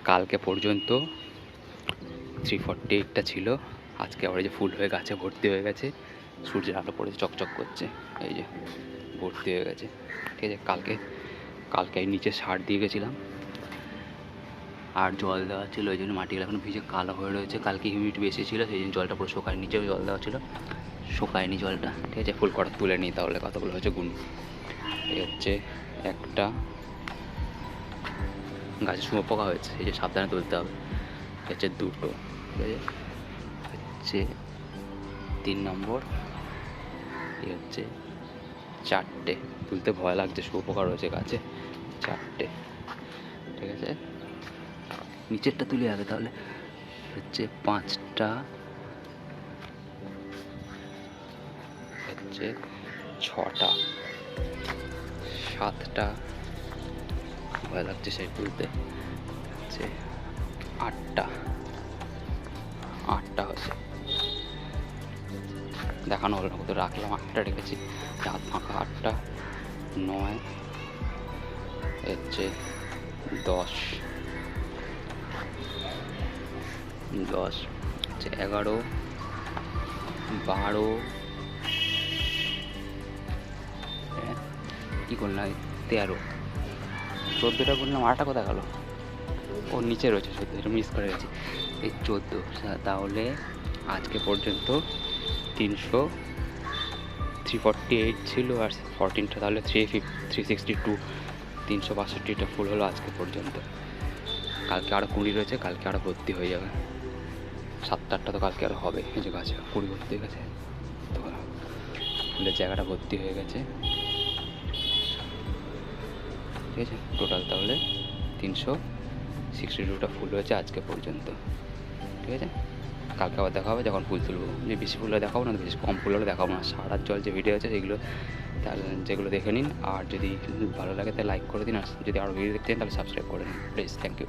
কালকে পর্যন্ত 348টা ছিল, আজকে আবার এই যে ফুল হয়ে গাছে ভর্তি হয়ে গেছে, সূর্যের আলো পড়েছে, চকচক করছে, এই যে ভর্তি হয়ে গেছে। ঠিক আছে, কালকে এই নিচে সার দিয়ে গেছিলাম আর জল দেওয়া ছিল, ওই জন্য মাটিগুলো এখন ভিজে কালো হয়ে রয়েছে। কালকে হিউমিডিটি বেশি ছিল, সেই জন্য জলটা পুরো শুকায়, নিচেও জল দেওয়া ছিল, শুকায়নি জলটা। ঠিক আছে, ফুল কটা তুলে নিই তাহলে কতগুলো হচ্ছে গুণ। এই হচ্ছে একটা, গাছে শুঁয়োপোকা হয়েছে, এই যে সাবধানে তুলতে হবে। হচ্ছে দুটো, ঠিক আছে, হচ্ছে 3 নম্বর, এই হচ্ছে 4টে, তুলতে ভয় লাগছে, শুঁয়োপোকা রয়েছে গাছে, 4টে। ঠিক আছে, নিচেরটা তুলে আগে তাহলে। হচ্ছে 5টা, হচ্ছে 6টা, 7টা, ভয় লাগছে সেই তুলতে। হচ্ছে 8টা হচ্ছে, দেখানো হলো না কত রাখলাম, 8টা রেখেছি, হাত ফাঁকা 8টা, 9, হচ্ছে 10, হচ্ছে 11, 12, কী করলাম, 13, 14টা করলাম, 8টা কোথায় গেল, ওর নিচে রয়েছে 14, এটা মিস করে গেছি, এই 14। তাহলে আজকে পর্যন্ত 348 ছিল, আর 14টা তাহলে 362, 362টা ফুল হলো আজকে পর্যন্ত। কালকে আরও 20 রয়েছে, কালকে আরও ভর্তি হয়ে যাবে, 7-8টা তো কালকে আরও হবে। এই যে গাছে 20 ভর্তি হয়ে গেছে, তো ফুলের জায়গাটা ভর্তি হয়ে গেছে। ঠিক আছে, টোটাল তাহলে 362টা ফুল হয়েছে আজকে পর্যন্ত। ঠিক আছে, কালকে আবার দেখা হবে যখন ফুল তুলবো, যে বেশি ফুল হলে দেখাবো না, বেশি কম ফুল হলে দেখাবো না। সারার জল যে ভিডিও আছে সেগুলো যেগুলো দেখে নিন, আর যদি ভালো লাগে তাহলে লাইক করে দিন, আর যদি আরও ভিডিও দেখতে চান তাহলে সাবস্ক্রাইব করে নিন প্লিজ। Thank you.